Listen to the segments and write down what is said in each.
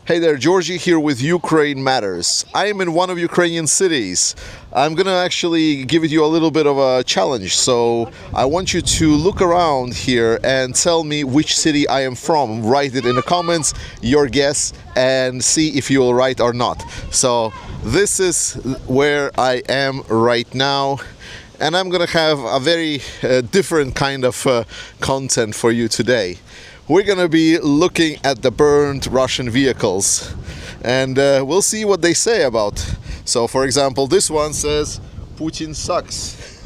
Hey there, Georgie here with Ukraine Matters. I am in one of Ukrainian cities. I'm gonna actually give you a little bit of a challenge. So I want you to look around here and tell me which city I am from. Write it in the comments, your guess, and see if you will right or not. So this is where I am right now. And I'm gonna have a very different kind of content for you today. We're gonna be looking at the burned Russian vehicles, and we'll see what they say about. So, for example, this one says Putin sucks.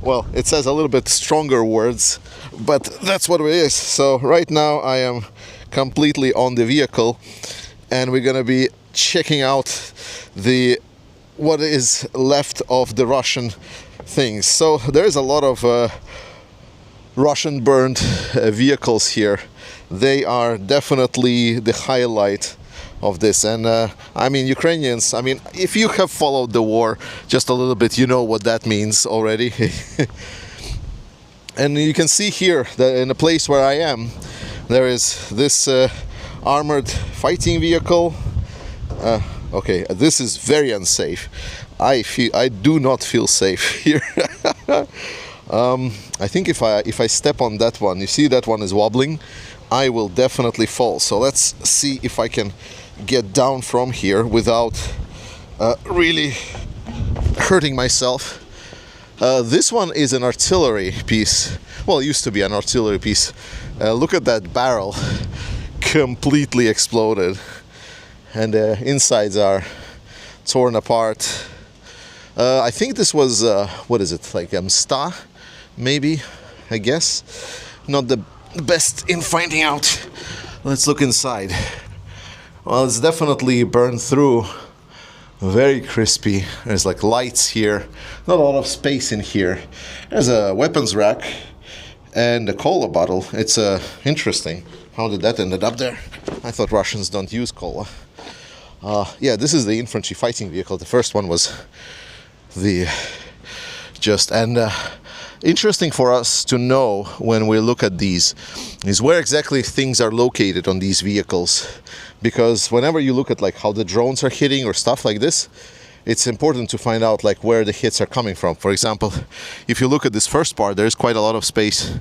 Well, it says a little bit stronger words, but that's what it is. So right now I am completely on the vehicle, and we're gonna be checking out what is left of the Russian things. So there's a lot of Russian burned vehicles here. They are definitely the highlight of this. And I mean, Ukrainians, I mean, if you have followed the war just a little bit, you know what that means already. And you can see here that in the place where I am, there is this armored fighting vehicle. Okay, this is very unsafe. I do not feel safe here. I think if I step on that one, you see that one is wobbling, I will definitely fall. So let's see if I can get down from here without really hurting myself. This one is an artillery piece. Well, it used to be an artillery piece. Look at that barrel, completely exploded, and the insides are torn apart. I think this was what is it, like Msta? Maybe, I guess. Not the best in finding out. Let's look inside. Well, it's definitely burned through. Very crispy. There's like lights here. Not a lot of space in here. There's a weapons rack and a cola bottle. It's interesting. How did that end up there? I thought Russians don't use cola. Yeah, this is the infantry fighting vehicle. The first one was interesting for us to know when we look at these is where exactly things are located on these vehicles, because whenever you look at like how the drones are hitting or stuff like this, it's important to find out like where the hits are coming from. For example, if you look at this first part, there's quite a lot of space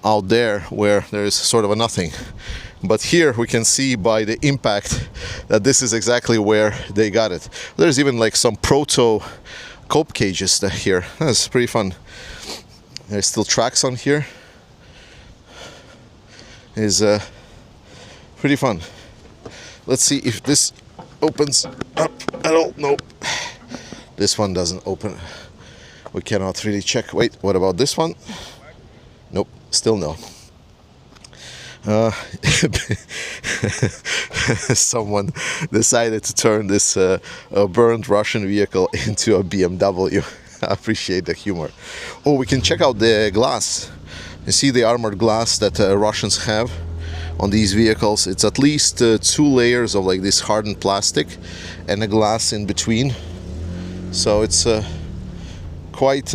out there where there is sort of a nothing, but here we can see by the impact that this is exactly where they got it. There's even like some proto cope cages here. That's pretty fun. There's still tracks on here. Is pretty fun. Let's see if this opens up at all. Nope. This one doesn't open. We cannot really check. Wait, what about this one? Nope, still no. Someone decided to turn this burned Russian vehicle into a BMW. I appreciate the humor. Oh, we can check out the glass. You see the armored glass that Russians have on these vehicles. It's at least 2 layers of like this hardened plastic and a glass in between. So it's quite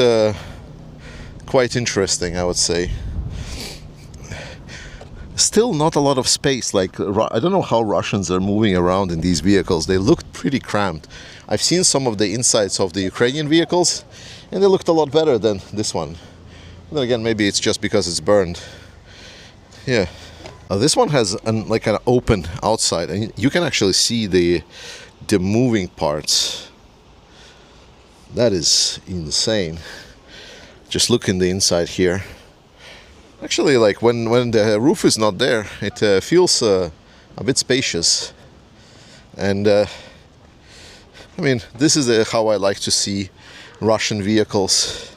interesting, I would say. Still not a lot of space. Like, I don't know how Russians are moving around in these vehicles. They looked pretty cramped. I've seen some of the insides of the Ukrainian vehicles, and they looked a lot better than this one. Then again, maybe it's just because it's burned. Yeah. This one has like an open outside, and you can actually see the moving parts. That is insane. Just look in the inside here. Actually, like when the roof is not there, it feels a bit spacious. And I mean, this is how I like to see Russian vehicles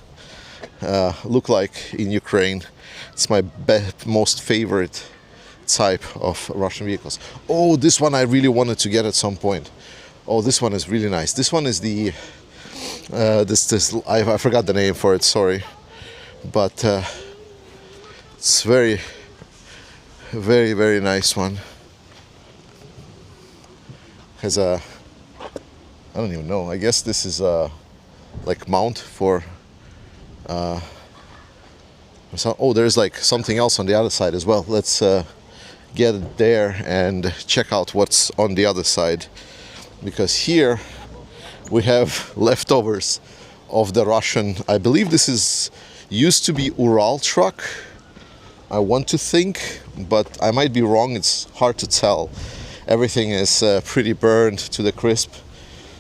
look like in Ukraine. It's my most favorite type of Russian vehicles. Oh, this one I really wanted to get at some point. Oh, this one is really nice. This one is the I forgot the name for it. Sorry, but. It's very, very nice one. Has a, I don't even know. I guess this is a like mount for. Oh, there's like something else on the other side as well. Let's get there and check out what's on the other side, because here we have leftovers of the Russian, I believe this is used to be Ural truck, I want to think, but I might be wrong. It's hard to tell. Everything is pretty burned to the crisp,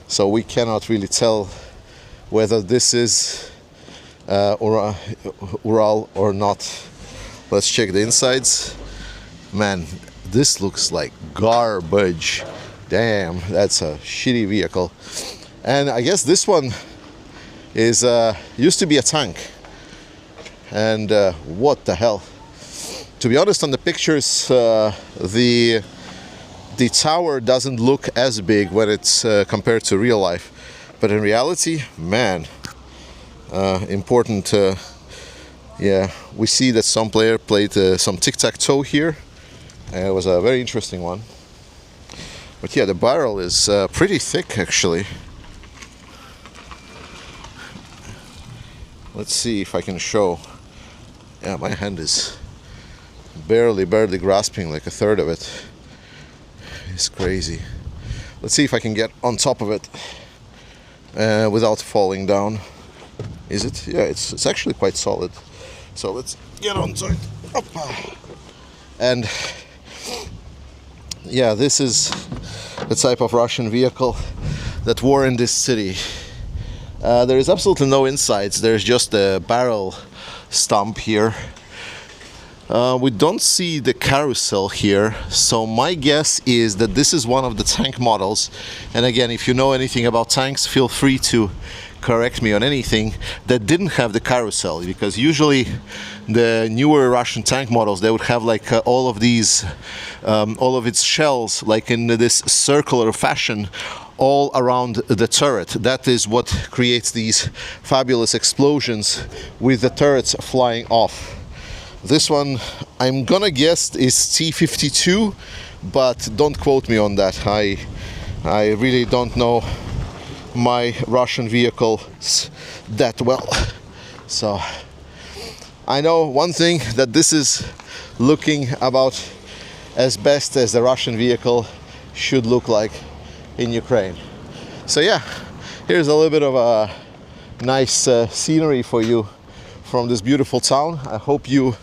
so we cannot really tell whether this is Ural or not. Let's check the insides. Man, this looks like garbage. Damn, that's a shitty vehicle. And I guess this one is used to be a tank. And what the hell? To be honest, on the pictures, the tower doesn't look as big when it's compared to real life. But in reality, man, important. Yeah, we see that some player played some tic-tac-toe here. It was a very interesting one. But yeah, the barrel is pretty thick actually. Let's see if I can show. Yeah, my hand is barely grasping like a third of it. It's crazy. Let's see if I can get on top of it without falling down. Is it? Yeah, it's actually quite solid. So let's get onto it. Opa. And yeah, this is the type of Russian vehicle that were in this city. There is absolutely no insides. There's just a barrel stump here. We don't see the carousel here, so my guess is that this is one of the tank models. And again, if you know anything about tanks, feel free to correct me on anything that didn't have the carousel, because usually the newer Russian tank models, they would have like all of these, all of its shells like in this circular fashion all around the turret. That is what creates these fabulous explosions with the turrets flying off. This one, I'm gonna guess, is T-52, but don't quote me on that. I really don't know my Russian vehicles that well. So I know one thing, that this is looking about as best as the Russian vehicle should look like in Ukraine. So yeah, here's a little bit of a nice scenery for you from this beautiful town. I hope you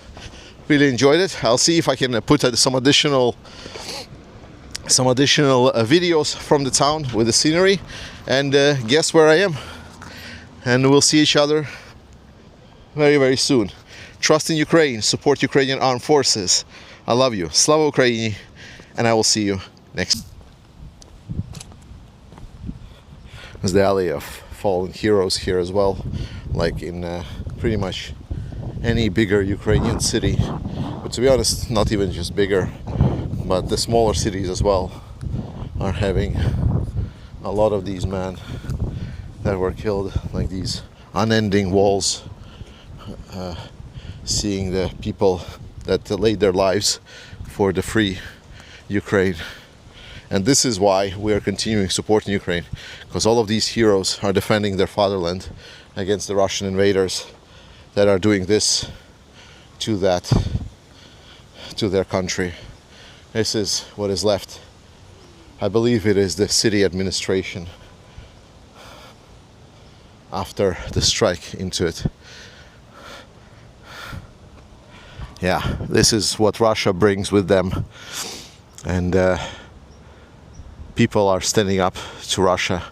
really enjoyed it. I'll see if I can put some additional videos from the town with the scenery, and guess where I am. And we'll see each other very, very soon. Trust in Ukraine, support Ukrainian armed forces. I love you. Slava Ukraini, and I will see you next. There's the alley of fallen heroes here as well, like in pretty much any bigger Ukrainian city. But to be honest, not even just bigger, but the smaller cities as well are having a lot of these men that were killed, like these unending walls, seeing the people that laid their lives for the free Ukraine. And this is why we are continuing supporting Ukraine, because all of these heroes are defending their fatherland against the Russian invaders that are doing this to their country. This is what is left. I believe it is the city administration after the strike into it. Yeah, this is what Russia brings with them, and people are standing up to Russia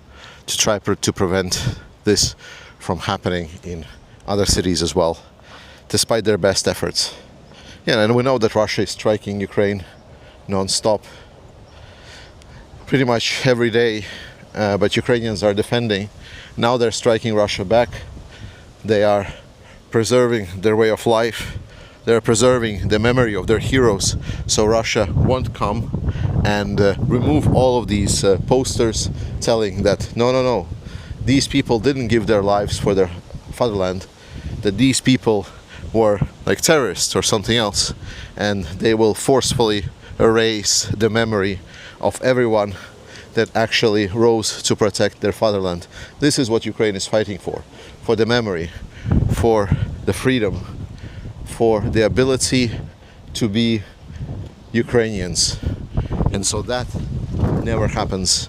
to try to prevent this from happening in other cities as well, despite their best efforts. Yeah, and we know that Russia is striking Ukraine non-stop, pretty much every day, but Ukrainians are defending. Now they're striking Russia back. They are preserving their way of life. They're preserving the memory of their heroes, so Russia won't come and remove all of these posters telling that no, these people didn't give their lives for their fatherland, that these people were like terrorists or something else, and they will forcefully erase the memory of everyone that actually rose to protect their fatherland. This is what Ukraine is fighting for the memory, for the freedom, for the ability to be Ukrainians. And so that never happens